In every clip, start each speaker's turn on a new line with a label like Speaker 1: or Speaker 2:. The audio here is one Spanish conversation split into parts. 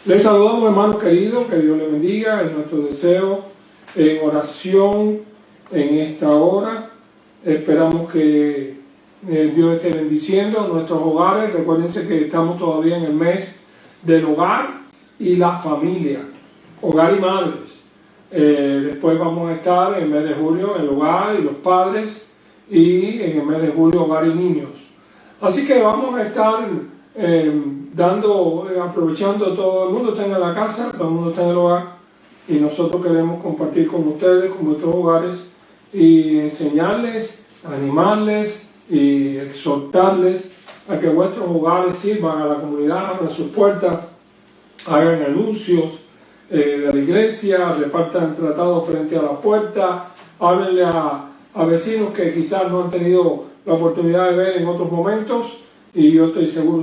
Speaker 1: Les saludamos, hermanos queridos, que Dios les bendiga, es nuestro deseo en oración en esta hora. Esperamos que Dios esté bendiciendo nuestros hogares. Recuérdense que estamos todavía en el mes del hogar y la familia, hogar y madres. Después vamos a estar en el mes de julio el hogar y los padres, y en el mes de julio hogar y niños. Así que vamos a estar aprovechando, todo el mundo está en la casa, todo el mundo está en el hogar, y nosotros queremos compartir con ustedes, con vuestros hogares, y enseñarles, animarles y exhortarles a que vuestros hogares sirvan a la comunidad, abran sus puertas, hagan anuncios de la iglesia, repartan tratados frente a la puerta, háblenle a vecinos que quizás no han tenido la oportunidad de ver en otros momentos, y yo estoy seguro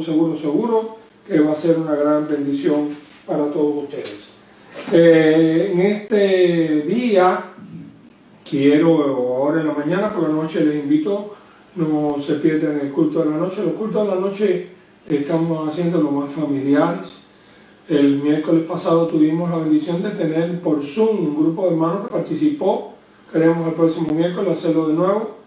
Speaker 1: que va a ser una gran bendición para todos ustedes. En este día, ahora en la mañana, por la noche les invito, no se pierdan el culto de la noche. Los cultos de la noche estamos haciendo lo más familiares. El miércoles pasado tuvimos la bendición de tener por Zoom un grupo de hermanos que participó. Queremos el próximo miércoles hacerlo de nuevo,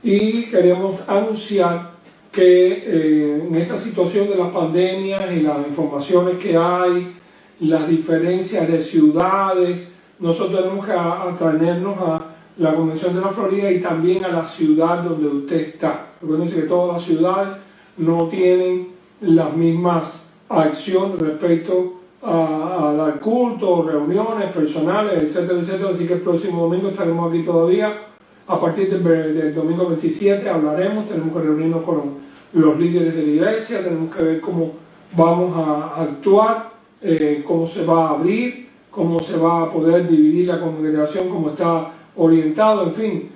Speaker 1: y queremos anunciar que en esta situación de las pandemias y las informaciones que hay, las diferencias de ciudades, nosotros tenemos que atraernos a la Convención de la Florida y también a la ciudad donde usted está. Recuerden que todas las ciudades no tienen las mismas acciones respecto a dar culto, reuniones personales, etcétera, etcétera. Así que el próximo domingo estaremos aquí todavía. A partir del domingo 27 hablaremos, tenemos que reunirnos con los líderes de la iglesia, tenemos que ver cómo vamos a actuar, cómo se va a abrir, cómo se va a poder dividir la congregación, cómo está orientado, en fin,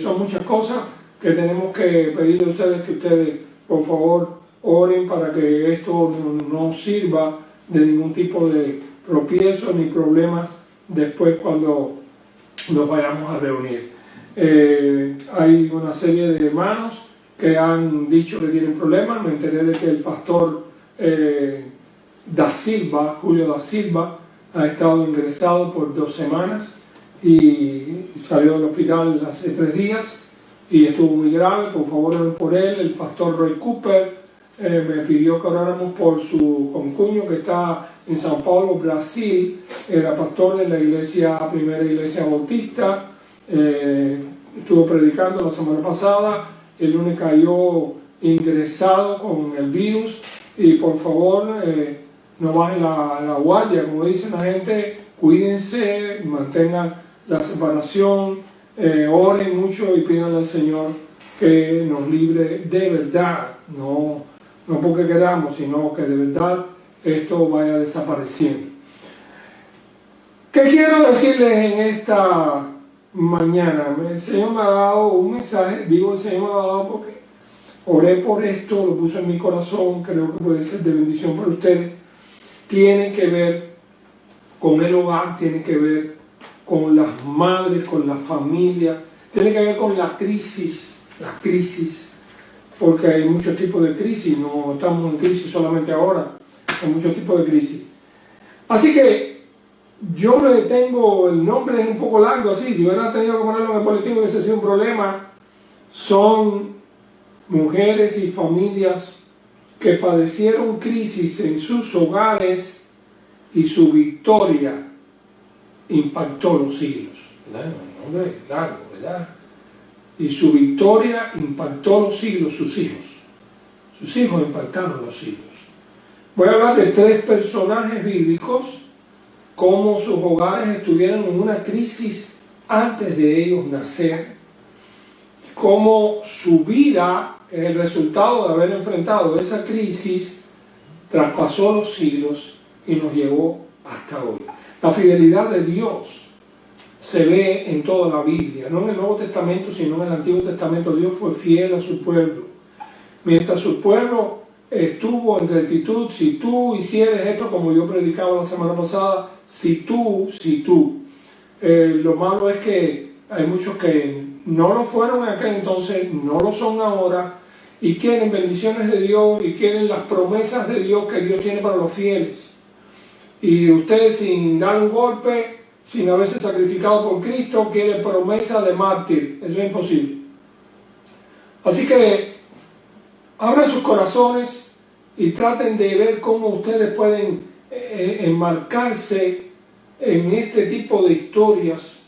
Speaker 1: son muchas cosas que tenemos que pedirle a ustedes, que ustedes por favor oren para que esto no sirva de ningún tipo de tropiezo ni problemas después cuando nos vayamos a reunir. Hay una serie de hermanos que han dicho que tienen problemas. Me enteré de que el pastor Julio da Silva, ha estado ingresado por 2 semanas y salió del hospital hace 3 días y estuvo muy grave. Por favor, oren por él. El pastor Roy Cooper me pidió que oráramos por su concuño que está en Sao Paulo, Brasil. Era pastor de la primera iglesia bautista. Estuvo predicando la semana pasada, el lunes cayó ingresado con el virus, y por favor no bajen la guardia, como dicen la gente, cuídense, mantengan la separación, oren mucho y pidan al Señor que nos libre de verdad, no porque queramos, sino que de verdad esto vaya desapareciendo. ¿Qué quiero decirles en esta mañana? El Señor me ha dado un mensaje, digo el Señor me ha dado porque oré por esto, lo puso en mi corazón, creo que puede ser de bendición para ustedes. Tiene que ver con el hogar, tiene que ver con las madres, con la familia, tiene que ver con la crisis, porque hay muchos tipos de crisis, no estamos en crisis solamente ahora, hay muchos tipos de crisis. Así que yo le tengo, el nombre es un poco largo así, si hubiera tenido que ponerlo en el boletín hubiese sido un problema. Son mujeres y familias que padecieron crisis en sus hogares y su victoria impactó los siglos. Un nombre largo, ¿verdad? Y su victoria impactó los siglos, sus hijos impactaron los siglos. Voy a hablar de 3 personajes bíblicos, cómo sus hogares estuvieron en una crisis antes de ellos nacer, cómo su vida, que es el resultado de haber enfrentado esa crisis, traspasó los siglos y nos llevó hasta hoy. La fidelidad de Dios se ve en toda la Biblia, no en el Nuevo Testamento, sino en el Antiguo Testamento. Dios fue fiel a su pueblo. Mientras su pueblo estuvo en rectitud, si tú hicieres esto, como yo predicaba la semana pasada, si tú. Lo malo es que hay muchos que no lo fueron en aquel entonces, no lo son ahora, y quieren bendiciones de Dios y quieren las promesas de Dios que Dios tiene para los fieles. Y usted, sin dar un golpe, sin haberse sacrificado por Cristo, quiere promesa de mártir. Eso es imposible. Así que abran sus corazones y traten de ver cómo ustedes pueden enmarcarse en este tipo de historias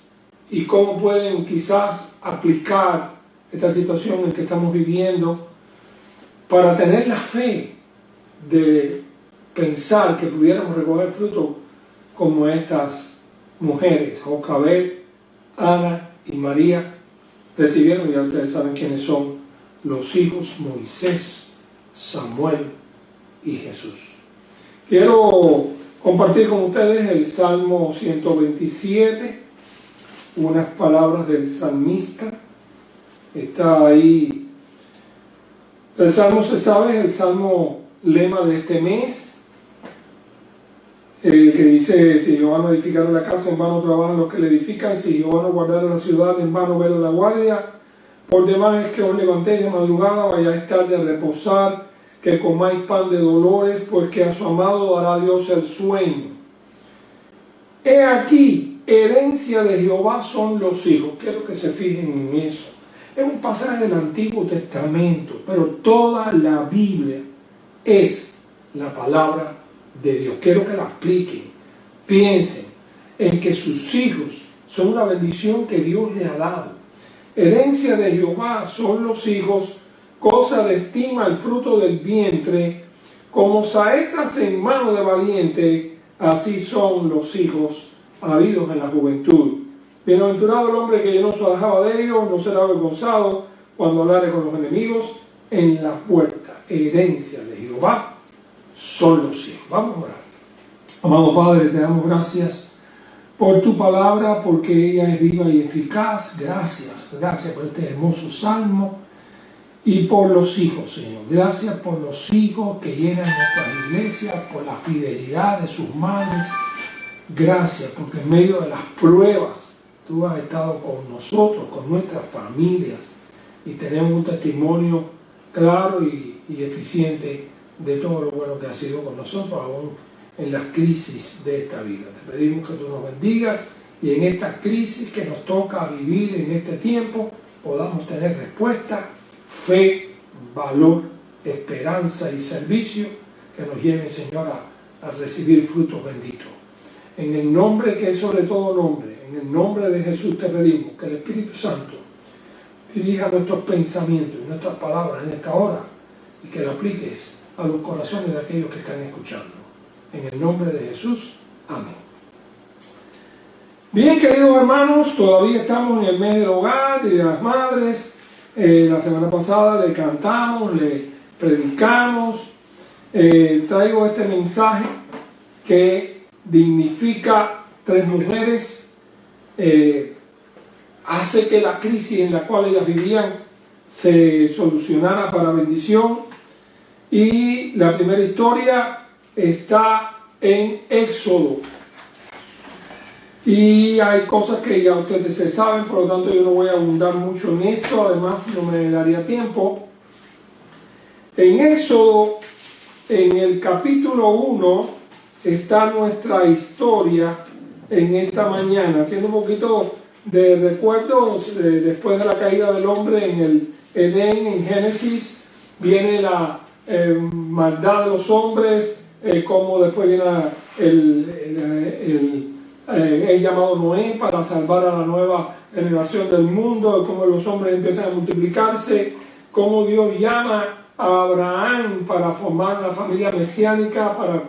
Speaker 1: y cómo pueden quizás aplicar esta situación en que estamos viviendo para tener la fe de pensar que pudiéramos recoger fruto como estas mujeres, Jocabed, Ana y María, recibieron. Ya ustedes saben quiénes son los hijos Moisés, Samuel y Jesús. Quiero compartir con ustedes el Salmo 127, unas palabras del salmista. Está ahí. El Salmo, se sabe, es el Salmo lema de este mes, que dice: si Jehová no edificara la casa, en vano trabajan los que la edifican; si Jehová no guardara la ciudad, en vano vela la guardia. Por demás es que os levantéis de madrugada, vayáis tarde a reposar, que comáis pan de dolores, pues que a su amado dará Dios el sueño. He aquí, herencia de Jehová son los hijos. Quiero que se fijen en eso. Es un pasaje del Antiguo Testamento, pero toda la Biblia es la palabra de Dios. Quiero que la apliquen. Piensen en que sus hijos son una bendición que Dios le ha dado. Herencia de Jehová son los hijos, cosa de estima el fruto del vientre, como saetas en mano de valiente, así son los hijos habidos en la juventud. Bienaventurado el hombre que llenó su aljaba de ellos, no será avergonzado cuando hablare con los enemigos en la puerta. Herencia de Jehová son los hijos. Vamos a orar. Amado Padre, te damos gracias por tu palabra, porque ella es viva y eficaz. Gracias por este hermoso salmo y por los hijos, Señor. Gracias por los hijos que llenan nuestras iglesias, por la fidelidad de sus madres. Gracias porque en medio de las pruebas tú has estado con nosotros, con nuestras familias, y tenemos un testimonio claro y eficiente de todo lo bueno que has sido con nosotros, aún en las crisis de esta vida. Te pedimos que tú nos bendigas y en esta crisis que nos toca vivir en este tiempo podamos tener respuesta, fe, valor, esperanza y servicio que nos lleven, Señor, a recibir frutos benditos. En el nombre que es sobre todo nombre, en el nombre de Jesús te pedimos que el Espíritu Santo dirija nuestros pensamientos y nuestras palabras en esta hora y que lo apliques a los corazones de aquellos que están escuchando. En el nombre de Jesús. Amén. Bien, queridos hermanos, todavía estamos en el mes del hogar y de las madres. La semana pasada le cantamos, le predicamos. Traigo este mensaje que dignifica tres mujeres, hace que la crisis en la cual ellas vivían se solucionara para bendición. Y la primera historia está en Éxodo. Y hay cosas que ya ustedes se saben, por lo tanto yo no voy a abundar mucho en esto, además no me daría tiempo. En Éxodo, en el capítulo 1, está nuestra historia en esta mañana, haciendo un poquito de recuerdos después de la caída del hombre en el Edén, en Génesis, viene la maldad de los hombres, como después viene el llamado Noé para salvar a la nueva generación del mundo, cómo los hombres empiezan a multiplicarse, cómo Dios llama a Abraham para formar una familia mesiánica, para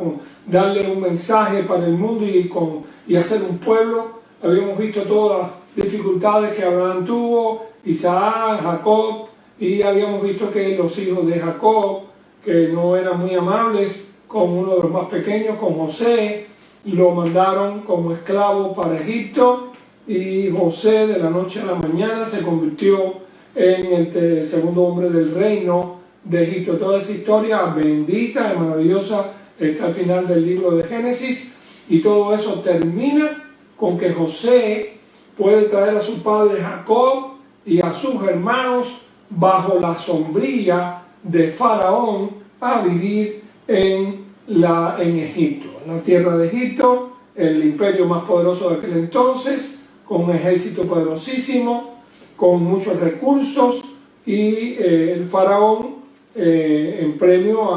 Speaker 1: darle un mensaje para el mundo y hacer un pueblo. Habíamos visto todas las dificultades que Abraham tuvo, Isaac, Jacob, y habíamos visto que los hijos de Jacob, que no eran muy amables con uno de los más pequeños, con José, lo mandaron como esclavo para Egipto, y José de la noche a la mañana se convirtió en el segundo hombre del reino de Egipto. Toda esa historia bendita y maravillosa está al final del libro de Génesis, y todo eso termina con que José puede traer a su padre Jacob y a sus hermanos bajo la sombrilla de Faraón a vivir en Egipto. la tierra de Egipto, el imperio más poderoso de aquel entonces, con un ejército poderosísimo, con muchos recursos, y el faraón, en premio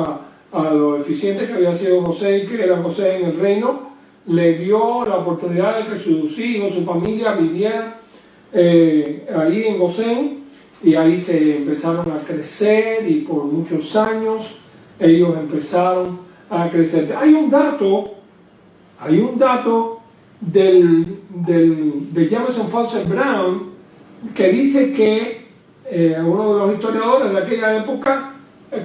Speaker 1: a lo eficiente que había sido José y que era José en el reino, le dio la oportunidad de que sus hijos, su familia vivieran ahí en Gosén, y ahí se empezaron a crecer, y por muchos años ellos empezaron a crecer. Hay un dato de Jameson Fawcett Brown que dice que uno de los historiadores de aquella época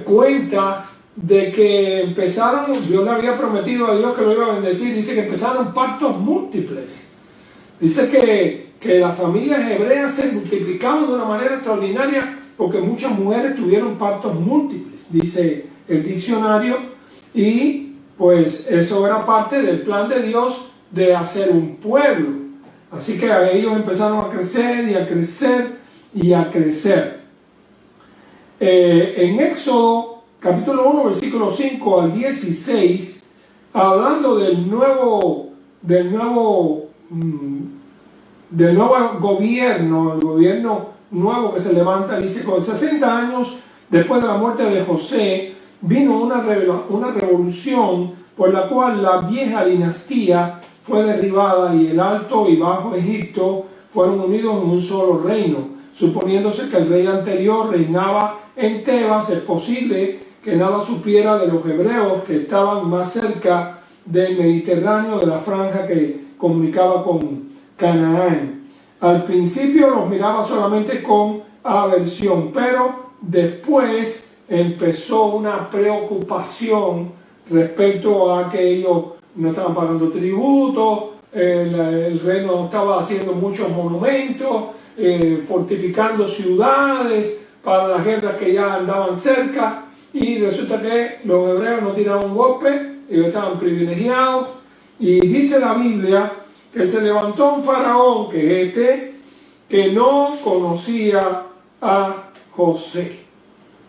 Speaker 1: cuenta de que empezaron, Dios le había prometido a Dios que lo iba a bendecir, dice que empezaron partos múltiples. Dice que las familias hebreas se multiplicaban de una manera extraordinaria porque muchas mujeres tuvieron partos múltiples, dice el diccionario, y pues eso era parte del plan de Dios de hacer un pueblo. Así que ellos empezaron a crecer y a crecer y a crecer. En Éxodo capítulo 1 versículo 5 al 16, hablando del nuevo gobierno, el gobierno nuevo que se levanta, dice: con 60 años después de la muerte de José, vino una revolución por la cual la vieja dinastía fue derribada y el Alto y Bajo Egipto fueron unidos en un solo reino. Suponiéndose que el rey anterior reinaba en Tebas, es posible que nada supiera de los hebreos que estaban más cerca del Mediterráneo, de la franja que comunicaba con Canaán. Al principio los miraba solamente con aversión, pero después empezó una preocupación respecto a que ellos no estaban pagando tributo, el reino no estaba haciendo muchos monumentos, fortificando ciudades para las guerras que ya andaban cerca, y resulta que los hebreos no tiraban un golpe, ellos estaban privilegiados, y dice la Biblia que se levantó un faraón, que no conocía a José.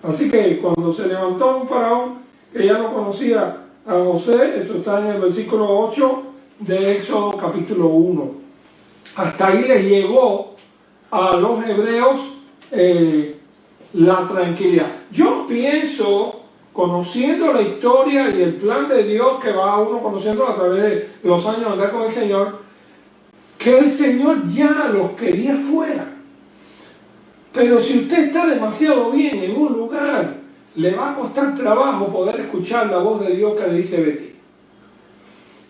Speaker 1: Así que cuando se levantó un faraón que ya no conocía a José, eso está en el versículo 8 de Éxodo capítulo 1. Hasta ahí les llegó a los hebreos la tranquilidad. Yo pienso, conociendo la historia y el plan de Dios que va uno conociendo a través de los años de andar con el Señor, que el Señor ya los quería fuera. Pero si usted está demasiado bien en un lugar, le va a costar trabajo poder escuchar la voz de Dios que le dice vete.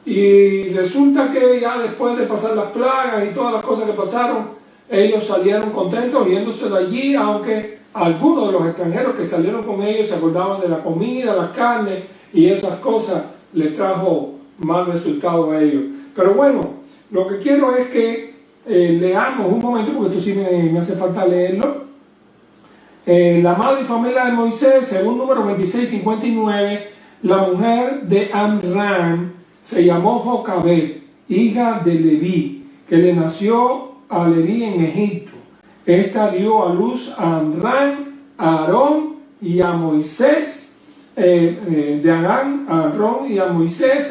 Speaker 1: Y resulta que ya después de pasar las plagas y todas las cosas que pasaron, ellos salieron contentos yéndose de allí, aunque algunos de los extranjeros que salieron con ellos se acordaban de la comida, la carne, y esas cosas les trajo mal resultado a ellos. Pero bueno, lo que quiero es que leamos un momento, porque esto sí me hace falta leerlo. La madre y familia de Moisés, según número 2659, la mujer de Amram se llamó Jocabed, hija de Leví, que le nació a Leví en Egipto. Esta dio a luz a Amram, a Aarón y a Moisés, de Aarón, a Aarón y a Moisés,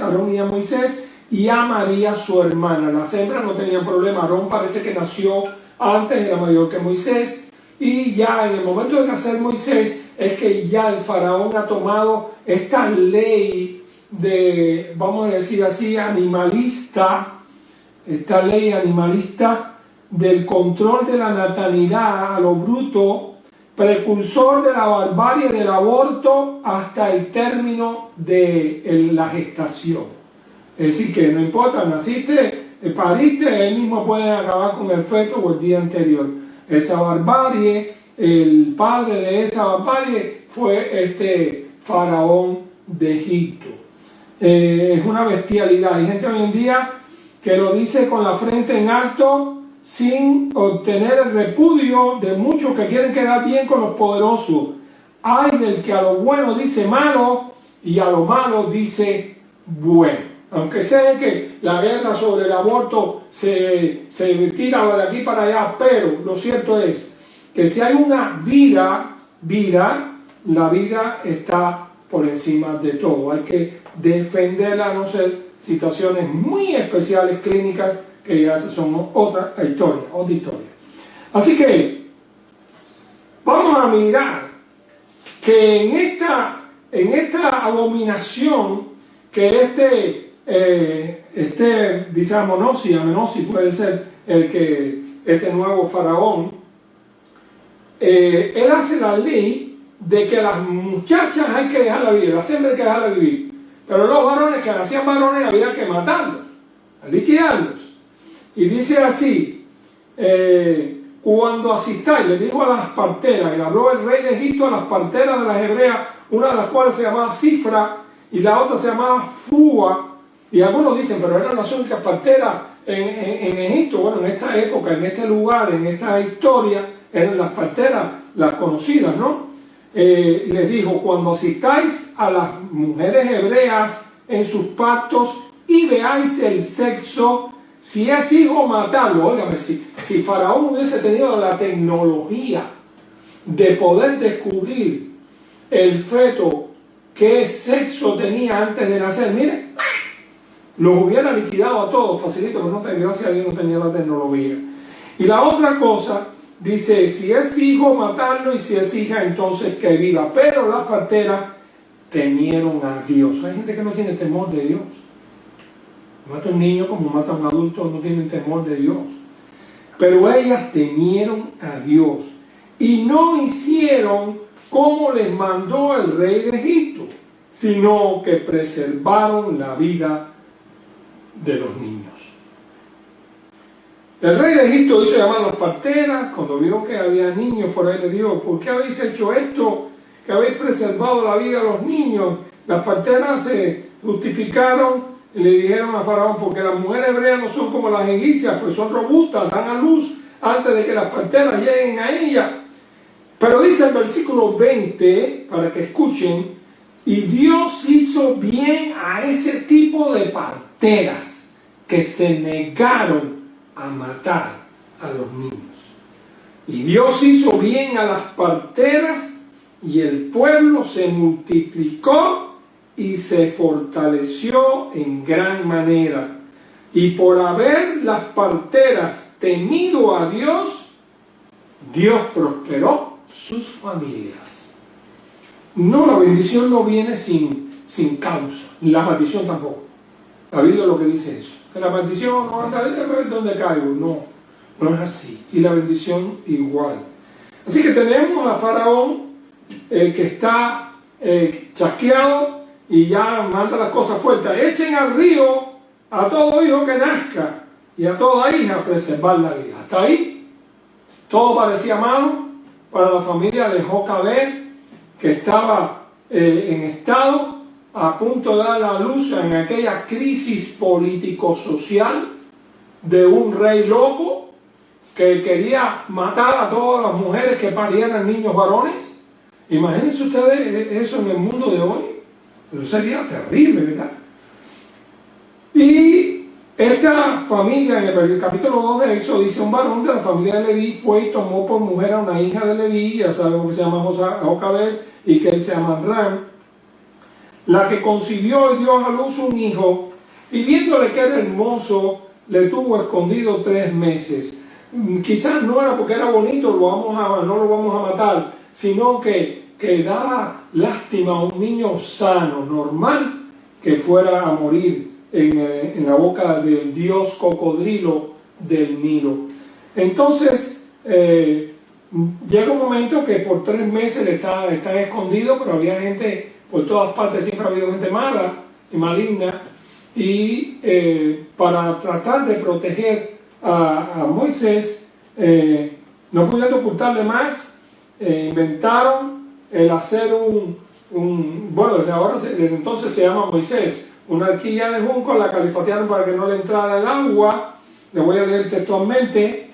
Speaker 1: y a María su hermana. Las hembras no tenían problema. Aarón parece que nació antes, era mayor que Moisés, y ya en el momento de nacer Moisés es que ya el faraón ha tomado esta ley de, vamos a decir así, animalista, esta ley animalista del control de la natalidad a lo bruto, precursor de la barbarie del aborto hasta el término de la gestación. Es decir, que no importa, naciste, pariste, él mismo puede acabar con el feto o el día anterior. Esa barbarie, el padre de esa barbarie fue este faraón de Egipto. Es una bestialidad. Hay gente hoy en día que lo dice con la frente en alto, sin obtener el repudio de muchos que quieren quedar bien con los poderosos. Hay del que a lo bueno dice malo y a lo malo dice bueno. Aunque sé que la guerra sobre el aborto se tira de aquí para allá, pero lo cierto es que si hay una vida, la vida está por encima de todo. Hay que defenderla, a no ser situaciones muy especiales, clínicas, que ya son otra historia. Así que vamos a mirar que en esta abominación que dice Amenosi puede ser este nuevo faraón, él hace la ley de que las muchachas hay que dejarla vivir, las hembras hay que dejarla vivir, pero los varones que nacían varones había que matarlos, liquidarlos. Y dice así, cuando asistáis, le dijo a las parteras, y habló el rey de Egipto a las parteras de las hebreas, una de las cuales se llamaba Cifra y la otra se llamaba Fua, y algunos dicen, pero eran las únicas parteras en Egipto. Bueno, en esta época, en este lugar, en esta historia, eran las parteras, las conocidas, ¿no? Les dijo, cuando asistáis a las mujeres hebreas en sus partos y veáis el sexo, si es hijo, matadlo. Óigame, si Faraón hubiese tenido la tecnología de poder descubrir el feto qué sexo tenía antes de nacer, mire, los hubiera liquidado a todos, facilito, pero no, gracias a Dios no tenía la tecnología. Y la otra cosa, dice, si es hijo, matarlo, y si es hija, entonces que viva. Pero las parteras temieron a Dios. Hay gente que no tiene temor de Dios. Mata a un niño como mata a un adulto, no tienen temor de Dios. Pero ellas temieron a Dios y no hicieron como les mandó el rey de Egipto, sino que preservaron la vida de los niños. El rey de Egipto hizo llamar a las parteras, cuando vio que había niños por ahí, le dijo, ¿por qué habéis hecho esto? Que habéis preservado la vida de los niños. Las parteras se justificaron y le dijeron a Faraón, porque las mujeres hebreas no son como las egipcias, pues son robustas, dan a luz antes de que las parteras lleguen a ellas. Pero dice el versículo 20, para que escuchen, y Dios hizo bien a ese tipo de parteras que se negaron a matar a los niños. Y Dios hizo bien a las parteras y el pueblo se multiplicó y se fortaleció en gran manera. Y por haber las parteras temido a Dios, Dios prosperó sus familias. No, la bendición no viene sin causa, la maldición tampoco. La Biblia lo que dice eso, que la maldición no anda, déjame ver dónde caigo. No es así. Y la bendición igual. Así que tenemos a Faraón que está chasqueado y ya manda las cosas fuertes. Echen al río a todo hijo que nazca y a toda hija a preservar la vida. Hasta ahí todo parecía malo para la familia de Jocabed, que estaba en estado a punto de dar la luz en aquella crisis político-social de un rey loco que quería matar a todas las mujeres que parieran niños varones. Imagínense ustedes eso en el mundo de hoy. Eso sería terrible, ¿verdad? Y esta familia, en el capítulo 2 de Éxodo, dice: un varón de la familia de Leví fue y tomó por mujer a una hija de Leví, ya sabemos que se llama Jocabed y que él se llama Ram, la que concibió y dio a luz un hijo, y viéndole que era hermoso, le tuvo escondido 3 meses. Quizás no era porque era bonito, no lo vamos a matar, sino que da lástima a un niño sano, normal, que fuera a morir en la boca del dios cocodrilo del Nilo. Entonces llega un momento que por 3 meses está escondido, pero había gente por todas partes, siempre ha habido gente mala y maligna, y para tratar de proteger a Moisés, no pudiendo ocultarle más, inventaron el hacer bueno, desde entonces se llama Moisés, una arquilla de junco, la califatearon para que no le entrara el agua. Le voy a leer textualmente: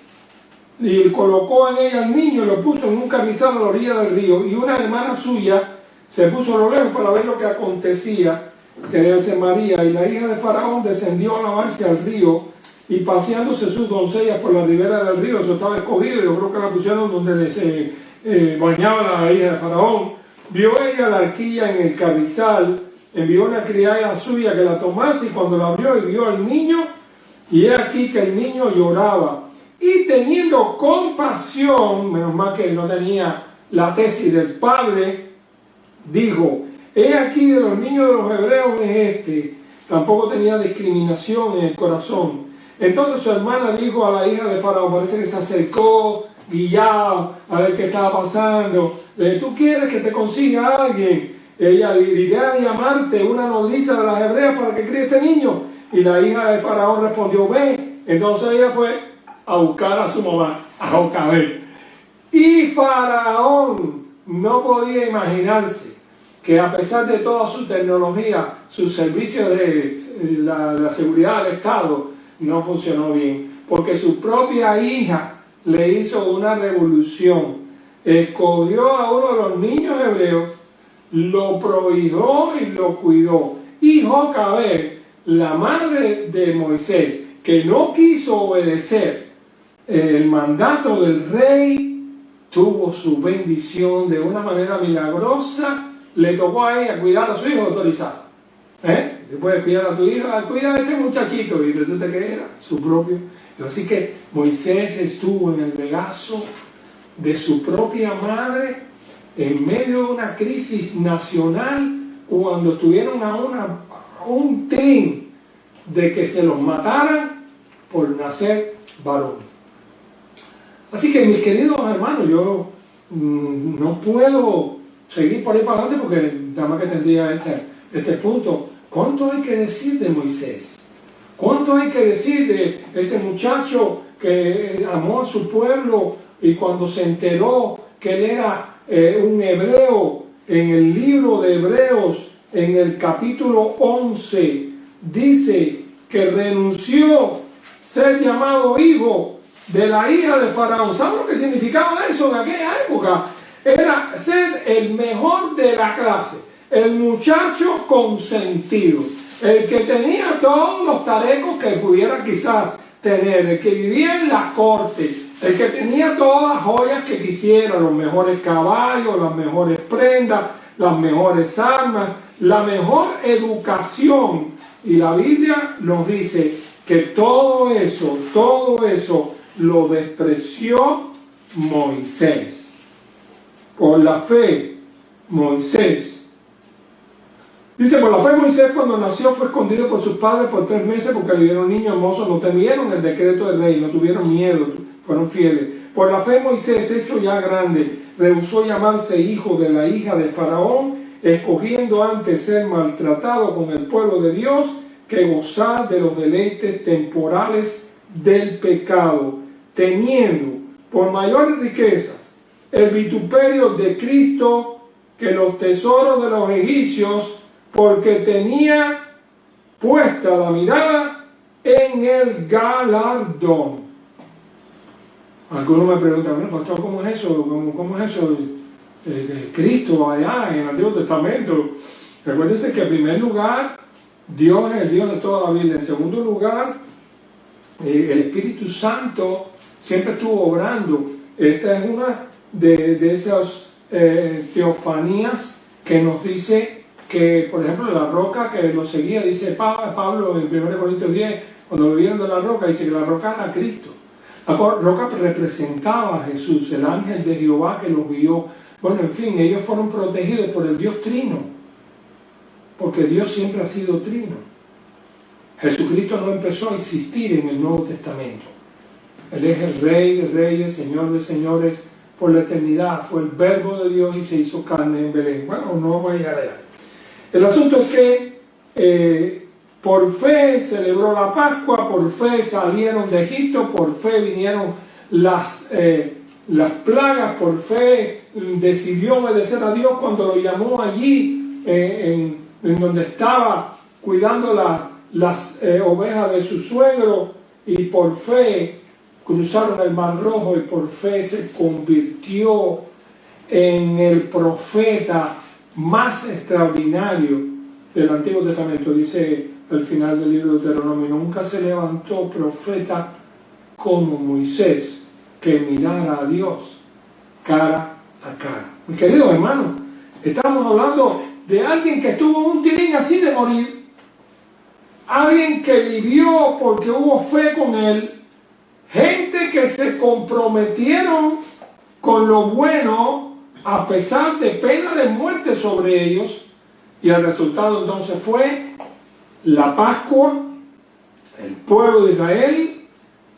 Speaker 1: y colocó en ella al niño y lo puso en un carrizal a la orilla del río, y una hermana suya se puso a lo lejos para ver lo que acontecía, que es María, y la hija de Faraón descendió a lavarse al río, y paseándose sus doncellas por la ribera del río. Eso estaba escogido, yo creo que la pusieron donde se bañaba la hija de Faraón. Vio ella la arquilla en el carrizal envió una criada suya que la tomase, y cuando la abrió y vio al niño, y he aquí que el niño lloraba. Y teniendo compasión, menos mal que no tenía la tesis del padre, dijo: he aquí de los niños de los hebreos es este. Tampoco tenía discriminación en el corazón. Entonces su hermana dijo a la hija de Faraón, parece que se acercó guillado a ver qué estaba pasando: ¿tú quieres que te consiga a alguien? Ella dirá a llamarte una nodriza de las hebreas para que críe este niño. Y la hija de Faraón respondió: ven. Entonces ella fue a buscar a su mamá, a Jocabed. Y Faraón no podía imaginarse que, a pesar de toda su tecnología, su servicio de la seguridad del Estado no funcionó bien, porque su propia hija le hizo una revolución. Escogió a uno de los niños hebreos, lo prohijó y lo cuidó. Y Jocabed, la madre de Moisés, que no quiso obedecer el mandato del rey, tuvo su bendición de una manera milagrosa. Le tocó a ella cuidar a su hijo autorizado. Después cuidar a tu hija, cuida a este muchachito, y resulta que era su propio. Así que Moisés estuvo en el regazo de su propia madre en medio de una crisis nacional, cuando estuvieron a un tren de que se los mataran por nacer varón. Así que, mis queridos hermanos, yo no puedo seguir por ahí para adelante, porque nada más que tendría este punto. ¿Cuánto hay que decir de Moisés? ¿Cuánto hay que decir de ese muchacho que amó a su pueblo, y cuando se enteró que él era un hebreo, en el libro de Hebreos, en el capítulo 11, dice que renunció a ser llamado hijo de la hija de Faraón? ¿Saben lo que significaba eso en aquella época? Era ser el mejor de la clase, el muchacho consentido, el que tenía todos los tarecos que pudiera quizás tener, el que vivía en la corte, el que tenía todas las joyas que quisiera, los mejores caballos, las mejores prendas, las mejores armas, la mejor educación. Y la Biblia nos dice que todo eso lo despreció Moisés. Por la fe, Moisés. Dice: por la fe Moisés, cuando nació, fue escondido por sus padres por 3 meses, porque le vieron niño hermoso. No temieron el decreto del rey, no tuvieron miedo, fueron fieles. Por la fe Moisés, hecho ya grande, rehusó llamarse hijo de la hija de Faraón, escogiendo antes ser maltratado con el pueblo de Dios que gozar de los deleites temporales del pecado, teniendo por mayores riquezas el vituperio de Cristo que los tesoros de los egipcios, porque tenía puesta la mirada en el galardón. Algunos me preguntan: bueno, pastor, ¿cómo es eso? ¿Cómo es eso? Cristo allá en el Antiguo Testamento. Recuérdense que en primer lugar, Dios es el Dios de toda la Biblia. En segundo lugar, el Espíritu Santo siempre estuvo obrando. Esta es una de esas teofanías que nos dice que, por ejemplo, la roca que lo seguía, dice Pablo en 1 Corintios 10, cuando vivieron de la roca, dice que la roca era Cristo. La roca representaba a Jesús, el ángel de Jehová que los guió. Bueno, en fin, ellos fueron protegidos por el Dios Trino, porque Dios siempre ha sido trino. Jesucristo no empezó a existir en el Nuevo Testamento. Él es el Rey de Reyes, Señor de Señores, por la eternidad. Fue el Verbo de Dios y se hizo carne en Belén. Bueno, no vamos a llegar allá. El asunto es que por fe celebró la Pascua, por fe salieron de Egipto, por fe vinieron las plagas, por fe decidió obedecer a Dios cuando lo llamó allí, en donde estaba cuidando las ovejas de su suegro, y por fe cruzaron el Mar Rojo, y por fe se convirtió en el profeta más extraordinario del Antiguo Testamento. Dice al final del libro de Deuteronomio: nunca se levantó profeta como Moisés que mirara a Dios cara a cara. Mis queridos hermanos, estamos hablando de alguien que estuvo un tilín así de morir, alguien que vivió porque hubo fe con él, gente que se comprometieron con lo bueno a pesar de pena de muerte sobre ellos, y el resultado entonces fue la Pascua, el pueblo de Israel,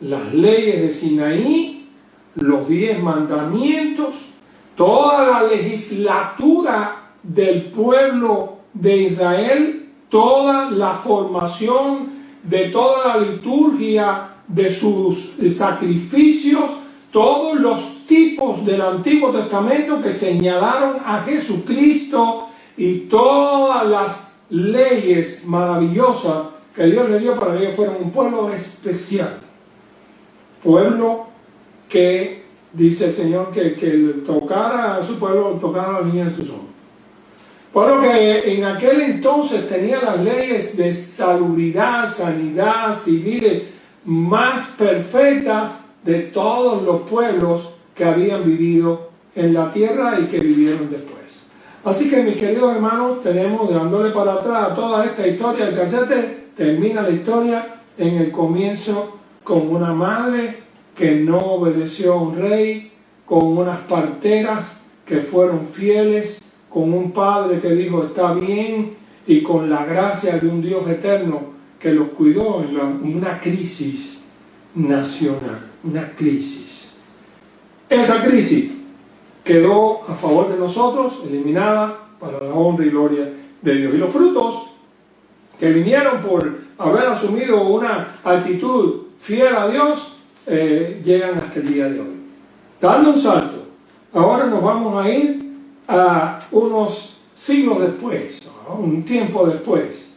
Speaker 1: las leyes de Sinaí, los 10 mandamientos, toda la legislatura del pueblo de Israel, toda la formación de toda la liturgia de sus sacrificios, todos los tipos del Antiguo Testamento que señalaron a Jesucristo y todas las leyes maravillosas que Dios le dio para que ellos fueran un pueblo especial. Pueblo que, dice el Señor, que tocara a su pueblo, tocara a la niña de sus ojos. Pueblo que en aquel entonces tenía las leyes de salubridad, sanidad, civiles más perfectas de todos los pueblos que habían vivido en la tierra y que vivieron después. Así que, mis queridos hermanos, tenemos, dándole para atrás a toda esta historia del casete, termina la historia en el comienzo con una madre que no obedeció a un rey, con unas parteras que fueron fieles, con un padre que dijo está bien, y con la gracia de un Dios eterno que los cuidó en una crisis nacional, una crisis. Esa crisis quedó a favor de nosotros, eliminada para la honra y gloria de Dios. Y los frutos que vinieron por haber asumido una actitud fiel a Dios, llegan hasta el día de hoy. Dando un salto, ahora nos vamos a ir a unos siglos después, un tiempo después,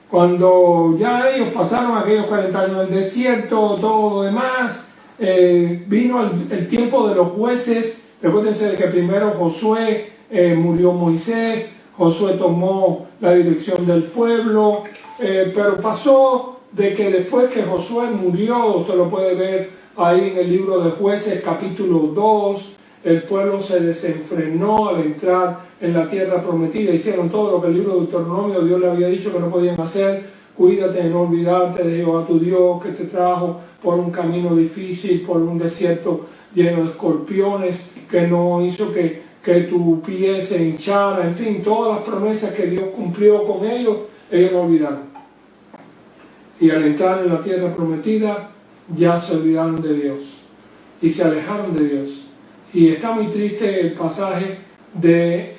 Speaker 1: cuando ya ellos pasaron aquellos 40 años del desierto, todo lo demás, vino el tiempo de los jueces. Recuérdense de que primero Josué, murió Moisés, Josué tomó la dirección del pueblo, pero pasó de que después que Josué murió, usted lo puede ver ahí en el libro de Jueces capítulo 2, el pueblo se desenfrenó al entrar en la tierra prometida, hicieron todo lo que el libro de Deuteronomio Dios le había dicho que no podían hacer. Cuídate de no olvidarte de Jehová tu Dios, que te trajo por un camino difícil, por un desierto lleno de escorpiones, que no hizo que tu pie se hinchara, en fin, todas las promesas que Dios cumplió con ellos, ellos no olvidaron. Y al entrar en la tierra prometida, ya se olvidaron de Dios y se alejaron de Dios. Y está muy triste el pasaje de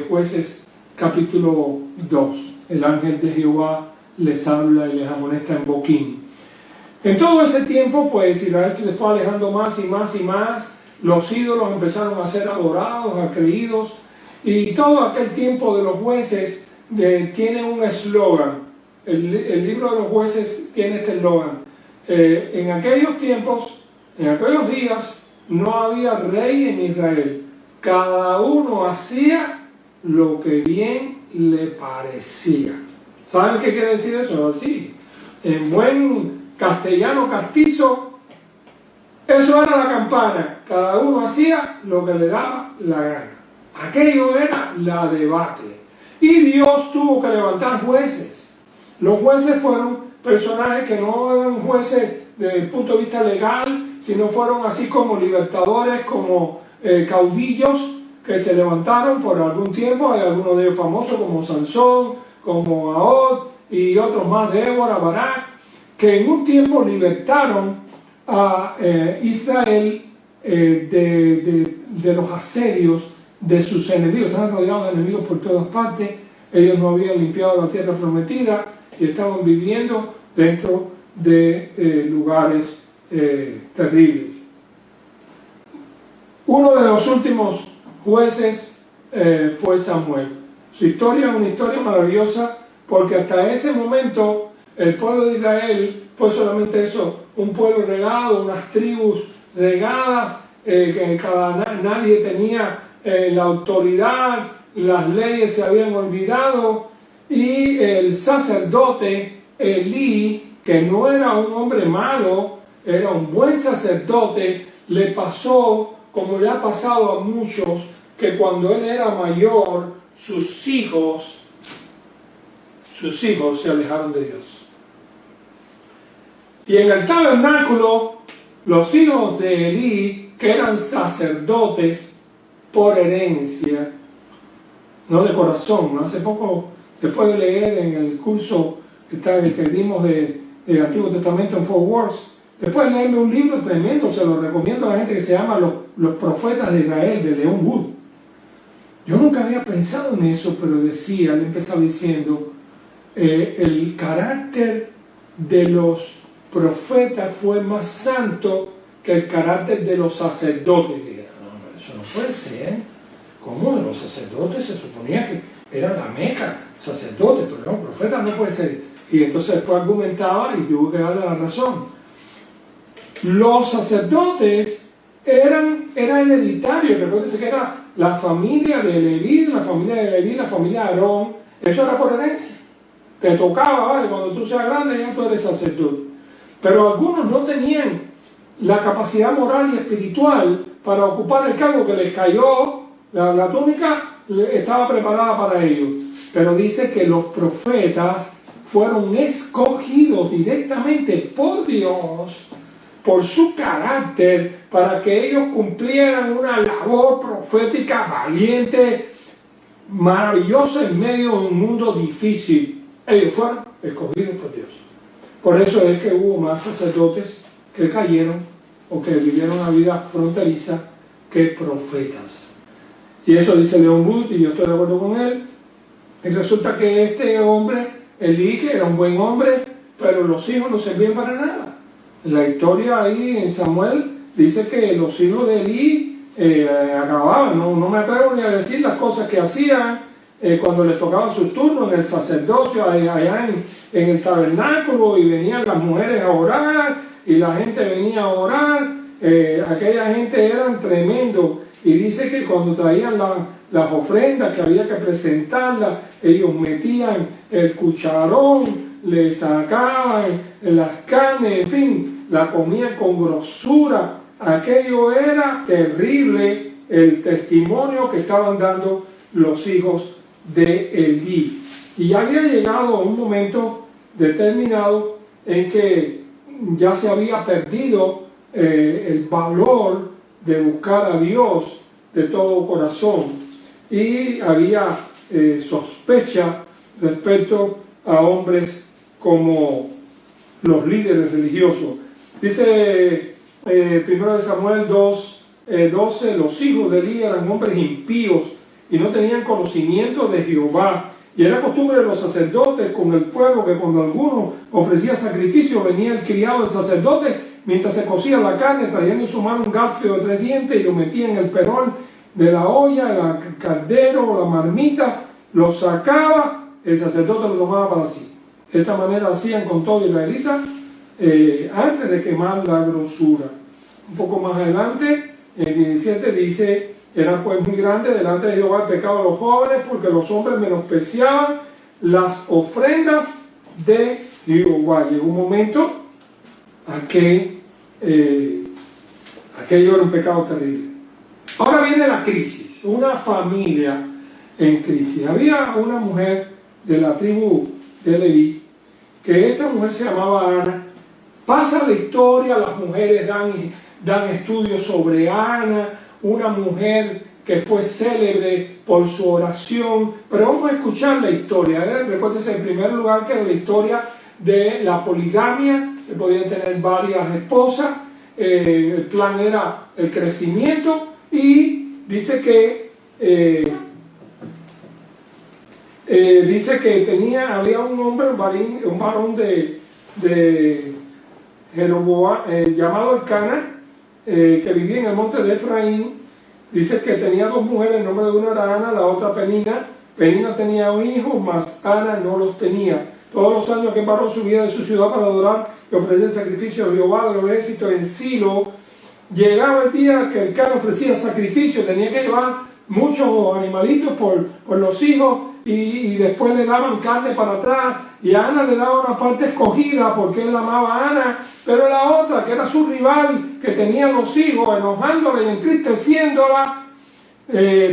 Speaker 1: Jueces capítulo 2. El ángel de Jehová les habla y les amonesta en Boquín. En todo ese tiempo, pues Israel se fue alejando más y más y más. Los ídolos empezaron a ser adorados, a creídos. Y todo aquel tiempo de los jueces tiene un eslogan. El libro de los jueces tiene este eslogan. En aquellos tiempos, en aquellos días, no había rey en Israel. Cada uno hacía lo que bien le parecía. ¿Saben qué quiere decir eso? Así, en buen castellano castizo, eso era la campana. Cada uno hacía lo que le daba la gana. Aquello era la debacle. Y Dios tuvo que levantar jueces. Los jueces fueron personajes que no eran jueces desde el punto de vista legal, sino fueron así como libertadores, como caudillos que se levantaron por algún tiempo. Hay algunos de ellos famosos como Sansón, como Ahod y otros más, Débora, Barak, que en un tiempo libertaron a Israel de los asedios de sus enemigos. Estaban rodeados de enemigos por todas partes. Ellos no habían limpiado la tierra prometida y estaban viviendo dentro de lugares terribles. Uno de los últimos jueces fue Samuel. Su historia es una historia maravillosa, porque hasta ese momento el pueblo de Israel fue solamente eso, un pueblo regado, unas tribus regadas, que nadie tenía la autoridad, las leyes se habían olvidado, y el sacerdote Elí, que no era un hombre malo, era un buen sacerdote, le pasó como le ha pasado a muchos, que cuando él era mayor, sus hijos se alejaron de Dios. Y en el tabernáculo, los hijos de Elí, que eran sacerdotes por herencia, no de corazón, ¿no? Hace poco, después de leer en el curso que dimos de Antiguo Testamento en Fort Worth, después de leerme un libro tremendo, se lo recomiendo a la gente, que se llama Los Profetas de Israel, de Leon Wood. Yo nunca había pensado en eso, pero decía, él empezaba diciendo, el carácter de los profetas fue más santo que el carácter de los sacerdotes. Y dije, no, eso no puede ser. ¿Cómo? Los sacerdotes se suponía que eran la meca, sacerdotes, pero no, profetas no puede ser. Y entonces después argumentaba y tuvo que darle la razón. Los sacerdotes era hereditario. Recuérdense que era la familia de Leví, la familia de Aarón. Eso era por herencia. Te tocaba, ¿vale? Cuando tú seas grande ya tú eres sacerdote. Pero algunos no tenían la capacidad moral y espiritual para ocupar el cargo que les cayó. La túnica estaba preparada para ellos. Pero dice que los profetas fueron escogidos directamente por Dios, por su carácter, para que ellos cumplieran una labor profética valiente, maravillosa en medio de un mundo difícil. Ellos fueron escogidos por Dios. Por eso es que hubo más sacerdotes que cayeron o que vivieron una vida fronteriza que profetas. Y eso dice Leon Wood, y yo estoy de acuerdo con él. Y resulta que este hombre, Elí, que era un buen hombre, pero los hijos no servían para nada. La historia ahí en Samuel dice que los hijos de Elí acababan. No me atrevo ni a decir las cosas que hacían cuando les tocaba su turno en el sacerdocio, allá en el tabernáculo, y venían las mujeres a orar, y la gente venía a orar. Aquella gente eran tremendos. Y dice que cuando traían las ofrendas que había que presentarlas, ellos metían el cucharón, le sacaban las carnes, en fin, la comían con grosura. Aquello era terrible, el testimonio que estaban dando los hijos de Elí. Y ya había llegado un momento determinado en que ya se había perdido el valor de buscar a Dios de todo corazón, y había sospecha respecto a hombres como los líderes religiosos. Dice 1 Samuel 2:12, los hijos de Elí eran hombres impíos y no tenían conocimiento de Jehová. Y era costumbre de los sacerdotes con el pueblo que cuando alguno ofrecía sacrificio, venía el criado del sacerdote, mientras se cocía la carne, trayendo en su mano un garfio de 3 dientes, y lo metía en el perol de la olla, el caldero o la marmita, lo sacaba, el sacerdote lo tomaba para sí. De esta manera hacían con todo israelita antes de quemar la grosura. Un poco más adelante, en el 17 dice: era pues muy grande delante de Jehová el pecado de los jóvenes, porque los hombres menospreciaban las ofrendas de Jehová. Llegó un momento a que aquello era un pecado terrible. Ahora viene la crisis, una familia en crisis. Había una mujer de la tribu de Leví, que esta mujer se llamaba Ana. Pasa la historia, las mujeres dan estudios sobre Ana, una mujer que fue célebre por su oración. Pero vamos a escuchar la historia. Recuérdense, en primer lugar, que era la historia de la poligamia. Se podían tener varias esposas. El plan era el crecimiento. Y dice que había un hombre, un varón de Jeroboam, llamado Elcana, que vivía en el monte de Efraín. Dice que tenía 2 mujeres, el nombre de una era Ana, la otra Penina. Penina tenía un hijo, mas Ana no los tenía. Todos los años que varón subía de su ciudad para adorar y ofrecer sacrificio a Jehová de los ejércitos en Silo, llegaba el día que Elcana ofrecía sacrificio, tenía que llevar muchos animalitos por los hijos, y después le daban carne para atrás, y a Ana le daba una parte escogida porque él amaba a Ana, pero la otra, que era su rival, que tenía los hijos, enojándola y entristeciéndola,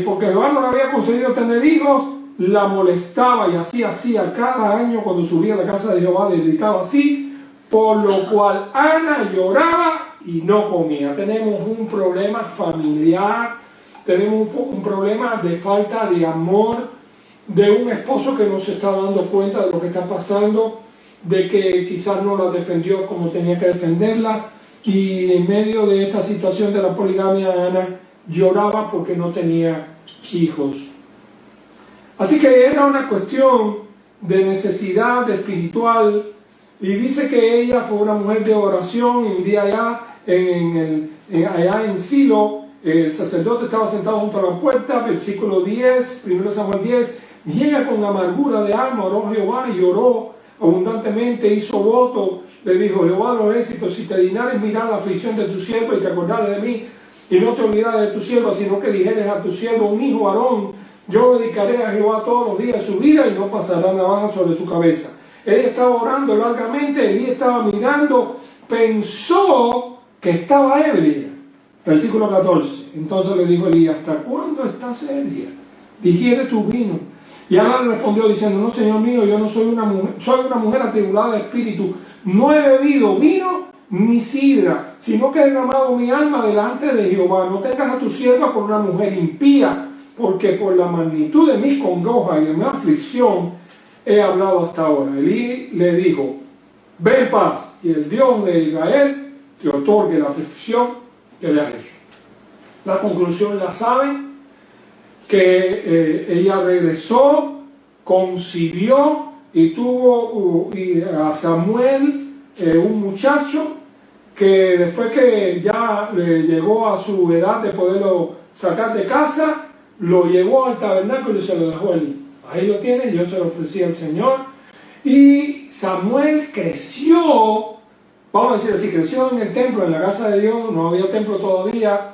Speaker 1: porque Jehová no le había concedido tener hijos, la molestaba y hacía cada año cuando subía a la casa de Jehová, le gritaba así, por lo cual Ana lloraba y no comía. Tenemos un problema familiar, tenemos un problema de falta de amor, de un esposo que no se está dando cuenta de lo que está pasando, de que quizás no la defendió como tenía que defenderla, y en medio de esta situación de la poligamia, Ana lloraba porque no tenía hijos. Así que era una cuestión de necesidad espiritual, y dice que ella fue una mujer de oración, y un día allá en Silo, el sacerdote estaba sentado junto a la puerta, versículo 10, 1 Samuel 10, y ella con amargura de alma oró a Jehová y lloró abundantemente, hizo voto, le dijo: Jehová los ejércitos, si te dignares mirar la aflicción de tu siervo y te acordares de mí, y no te olvidares de tu siervo, sino que dijeres a tu siervo, un hijo varón, yo dedicaré a Jehová todos los días de su vida y no pasará navaja sobre su cabeza. Ella estaba orando largamente, Elí estaba mirando, pensó que estaba ebria. Versículo 14. Entonces le dijo Elí: ¿hasta cuándo estás ebria? Digiere tu vino. Y Ana le respondió diciendo: no, Señor mío, yo no soy una mujer atribulada de espíritu, no he bebido vino ni sidra, sino que he derramado mi alma delante de Jehová. No tengas a tu sierva por una mujer impía, porque por la magnitud de mis congojas y de mi aflicción he hablado hasta ahora. Elí le dijo: ve en paz, y el Dios de Israel te otorgue la petición que le has hecho. La conclusión la saben, que ella regresó, concibió y tuvo a Samuel, un muchacho que después que ya llegó a su edad de poderlo sacar de casa, lo llevó al tabernáculo y se lo dejó allí. Ahí lo tiene, yo se lo ofrecí al Señor. Y Samuel creció, vamos a decir así, creció en el templo, en la casa de Dios. No había templo todavía,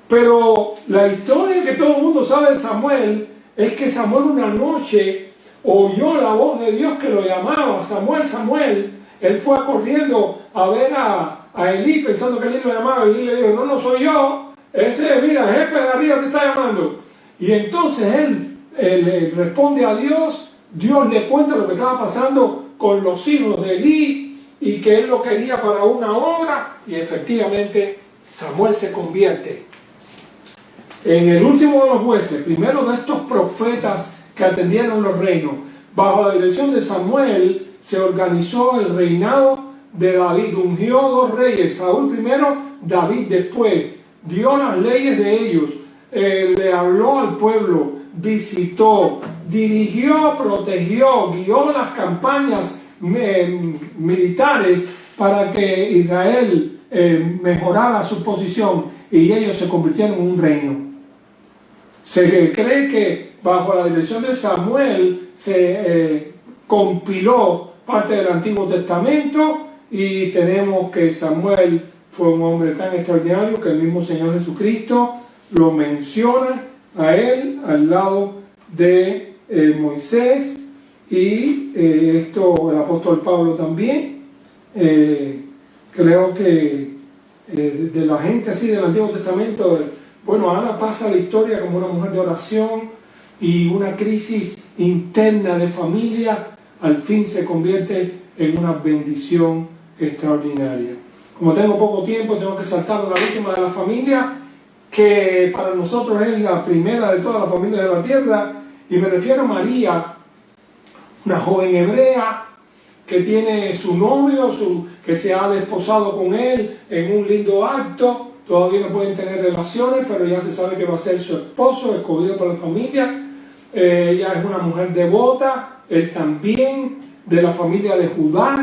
Speaker 1: pero la historia que todo el mundo sabe de Samuel es que Samuel una noche oyó la voz de Dios que lo llamaba: Samuel, Samuel. Él fue corriendo a ver a Elí, pensando que Elí lo llamaba. Elí le dijo: no soy yo, ese, mira, el jefe de arriba te está llamando. Y entonces él le responde a Dios. Dios le cuenta lo que estaba pasando con los hijos de Elí y que él lo quería para una obra, y efectivamente Samuel se convierte en el último de los jueces, primero de estos profetas que atendieron los reinos. Bajo la dirección de Samuel se organizó el reinado de David. Ungió dos reyes, Saúl primero, David después. Dio las leyes de ellos, le habló al pueblo, visitó, dirigió, protegió, guió las campañas militares para que Israel mejorara su posición, y ellos se convirtieron en un reino. Se cree que bajo la dirección de Samuel se compiló parte del Antiguo Testamento, y tenemos que Samuel fue un hombre tan extraordinario que el mismo Señor Jesucristo lo menciona a él al lado de Moisés, y esto el apóstol Pablo también. Creo que de la gente así del Antiguo Testamento, bueno, Ana pasa la historia como una mujer de oración, y una crisis interna de familia al fin se convierte en una bendición extraordinaria. Como tengo poco tiempo, tengo que saltar a la última de la familia, que para nosotros es la primera de todas las familias de la tierra, y me refiero a María, una joven hebrea que tiene su novio, que se ha desposado con él en un lindo acto. Todavía no pueden tener relaciones, pero ya se sabe que va a ser su esposo, escogido por la familia. Ella es una mujer devota, él también, de la familia de Judá,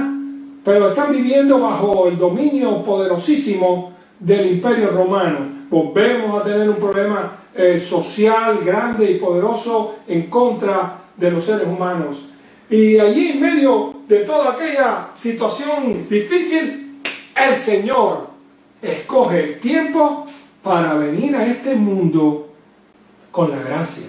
Speaker 1: pero están viviendo bajo el dominio poderosísimo del Imperio Romano. Volvemos a tener un problema social grande y poderoso en contra de los seres humanos. Y allí, en medio de toda aquella situación difícil, el Señor escoge el tiempo para venir a este mundo con la gracia.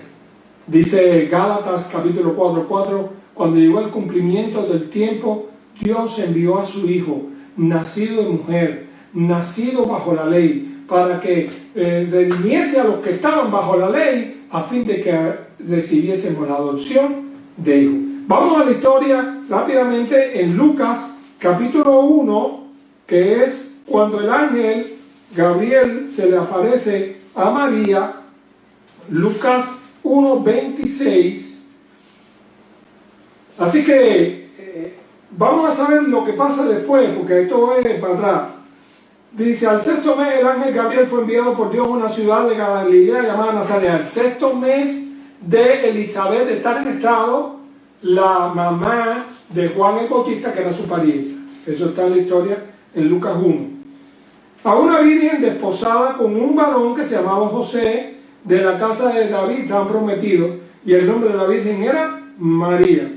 Speaker 1: Dice Gálatas capítulo 4:4: cuando llegó el cumplimiento del tiempo, Dios envió a su Hijo, nacido de mujer, nacido bajo la ley, para que redimiese a los que estaban bajo la ley, a fin de que recibiésemos la adopción de hijo. Vamos a la historia rápidamente en Lucas capítulo 1, que es cuando el ángel Gabriel se le aparece a María. Lucas 1:26. Así que vamos a saber lo que pasa después, porque esto es para atrás. Dice, al sexto mes el ángel Gabriel fue enviado por Dios a una ciudad de Galilea llamada Nazaret. Al sexto mes de Elizabeth de estar en estado, la mamá de Juan el Bautista, que era su pariente. Eso está en la historia en Lucas 1. A una virgen desposada con un varón que se llamaba José, de la casa de David, tan prometido, y el nombre de la virgen era María.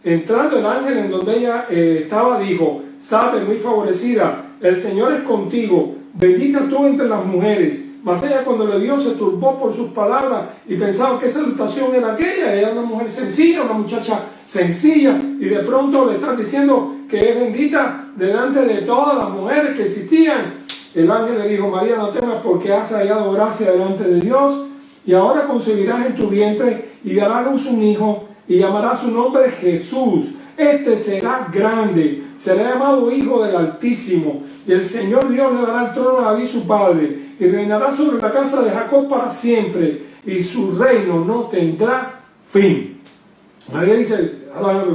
Speaker 1: Entrando el ángel en donde ella estaba, dijo, salve muy favorecida, el Señor es contigo, bendita tú entre las mujeres. Mas ella, cuando le vio, se turbó por sus palabras y pensaba qué salutación era aquella. Ella era una mujer sencilla, una muchacha sencilla, y de pronto le están diciendo que es bendita delante de todas las mujeres que existían. El ángel le dijo, María, no temas, porque has hallado gracia delante de Dios, y ahora concebirás en tu vientre y dará a luz un hijo, y llamará su nombre Jesús. Este será grande, será llamado Hijo del Altísimo, y el Señor Dios le dará el trono a David su padre, y reinará sobre la casa de Jacob para siempre, y su reino no tendrá fin. María dice,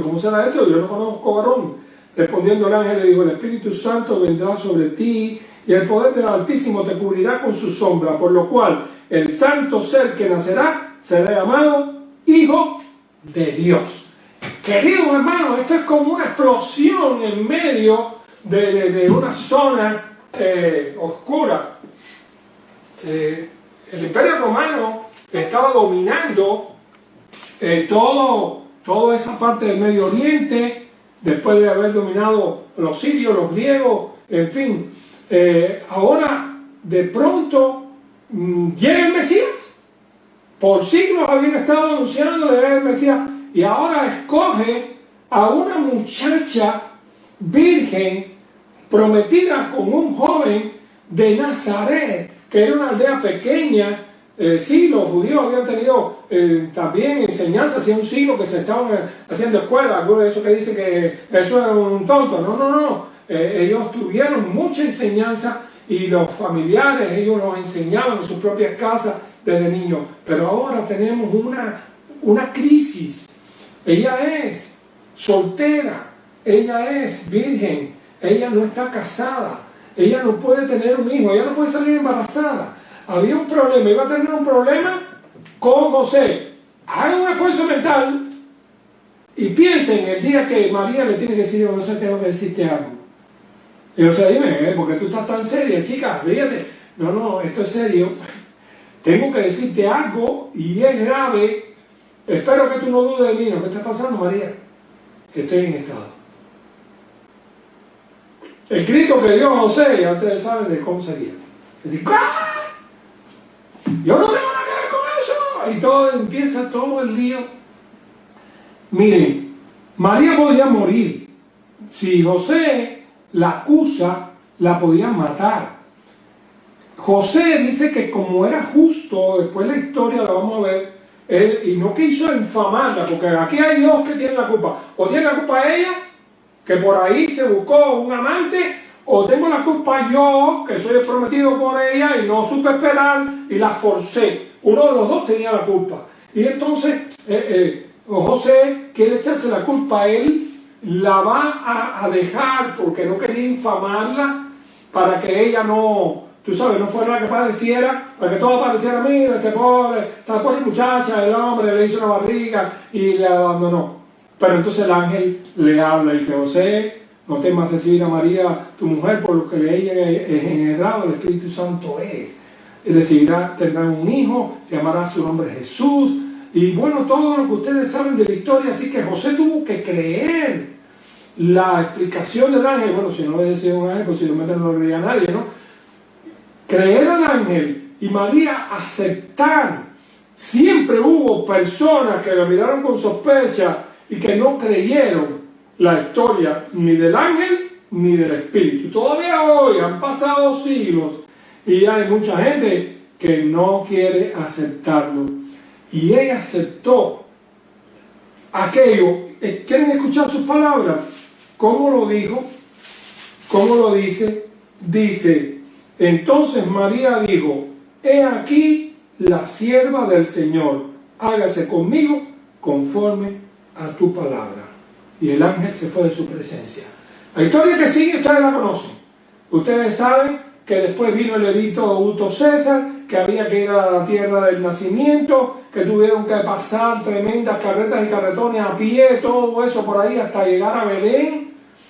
Speaker 1: ¿cómo será esto? Yo no conozco varón. Respondiendo el ángel le dijo, el Espíritu Santo vendrá sobre ti, y el poder del Altísimo te cubrirá con su sombra, por lo cual el santo ser que nacerá será llamado Hijo de Dios. Queridos hermanos, esto es como una explosión en medio de una zona oscura. El Imperio Romano estaba dominando toda esa parte del Medio Oriente, después de haber dominado los sirios, los griegos, en fin. Ahora, de pronto, llega el Mesías. Por siglos habían estado anunciando la llegada del Mesías, y ahora escoge a una muchacha virgen prometida con un joven de Nazaret, que era una aldea pequeña. Sí, los judíos habían tenido también enseñanza hace un siglo, que se estaban haciendo escuelas. Algunos de esos que dicen que eso es un tonto. No. Ellos tuvieron mucha enseñanza, y los familiares, ellos los enseñaban en sus propias casas desde niños. Pero ahora tenemos una crisis. Ella es soltera, ella es virgen, ella no está casada, ella no puede tener un hijo, ella no puede salir embarazada. Había un problema, iba a tener un problema con José. Hagan un esfuerzo mental y piensen el día que María le tiene que decir, José, tengo que decirte algo. Y José, dime, ¿por qué tú estás tan seria, chica? Fíjate. No, esto es serio. Tengo que decirte algo y es grave. Espero que tú no dudes de mí. ¿Qué está pasando, María? Estoy en estado. El grito que dio José, ya ustedes saben de cómo sería. Es decir, ¡ah! Yo no tengo nada que ver con eso. Y todo empieza todo el lío. Miren, María podía morir. Si José la acusa, la podían matar. José dice que como era justo, después la historia la vamos a ver, él, y no quiso infamarla, porque aquí hay dos que tienen la culpa. O tiene la culpa ella, que por ahí se buscó un amante, o tengo la culpa yo, que soy el prometido por ella y no supe esperar y la forcé. Uno de los dos tenía la culpa. Y entonces José quiere echarse la culpa a él, la va a dejar porque no quería infamarla, para que ella no, tú sabes, no fuera la que padeciera, para que todo pareciera, mira, esta pobre muchacha, el hombre le hizo una barriga y le abandonó. Pero entonces el ángel le habla y dice, José, no temas recibir a María, tu mujer, por lo que le es engendrado, el Espíritu Santo es. Y recibirá, tendrá un hijo, se llamará su nombre Jesús. Y bueno, todo lo que ustedes saben de la historia, así que José tuvo que creer la explicación del ángel. Bueno, si no le decía un ángel, posiblemente no lo veía nadie, ¿no? Creer al ángel y María aceptar. Siempre hubo personas que la miraron con sospecha y que no creyeron la historia ni del ángel ni del espíritu. Todavía hoy han pasado siglos y hay mucha gente que no quiere aceptarlo. Y ella aceptó aquello. ¿Quieren escuchar sus palabras? ¿Cómo lo dijo? ¿Cómo lo dice? Dice, entonces María dijo, he aquí la sierva del Señor, hágase conmigo conforme a tu palabra. Y el ángel se fue de su presencia. La historia que sigue ustedes la conocen. Ustedes saben que después vino el edicto de Augusto César, que había que ir a la tierra del nacimiento, que tuvieron que pasar tremendas carretas y carretones a pie, todo eso por ahí hasta llegar a Belén.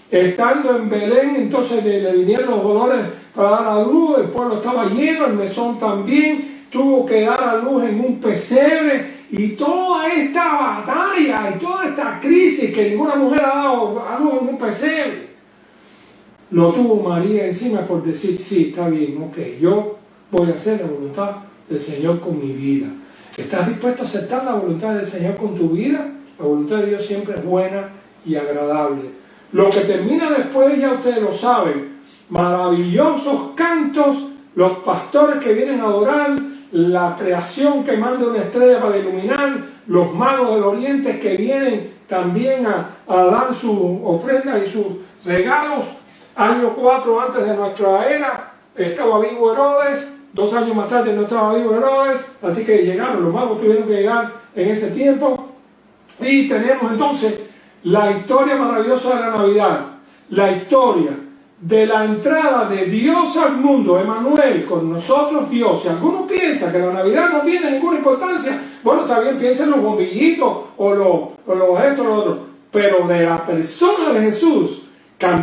Speaker 1: Estando en Belén, entonces le vinieron los dolores para dar a luz, el pueblo estaba lleno, el mesón también, tuvo que dar a luz en un pesebre, y toda esta batalla y toda esta crisis que ninguna mujer ha dado a luz en un pesebre, lo tuvo María encima por decir, sí, está bien, ok, yo voy a hacer la voluntad del Señor con mi vida. ¿Estás dispuesto a aceptar la voluntad del Señor con tu vida? La voluntad de Dios siempre es buena y agradable. Lo que termina después, ya ustedes lo saben, maravillosos cantos, los pastores que vienen a adorar, la creación que manda una estrella para iluminar, los magos del oriente que vienen también a dar sus ofrendas y sus regalos. Año 4 antes de nuestra era, estaba vivo Herodes, 2 años más tarde no estaba vivo Herodes, así que llegaron, los magos tuvieron que llegar en ese tiempo. Y tenemos entonces la historia maravillosa de la Navidad, la historia de la entrada de Dios al mundo, Emmanuel, con nosotros Dios. Si alguno piensa que la Navidad no tiene ninguna importancia, bueno, está bien, piensen en los bombillitos o los esto o lo otro, pero de la persona de Jesús,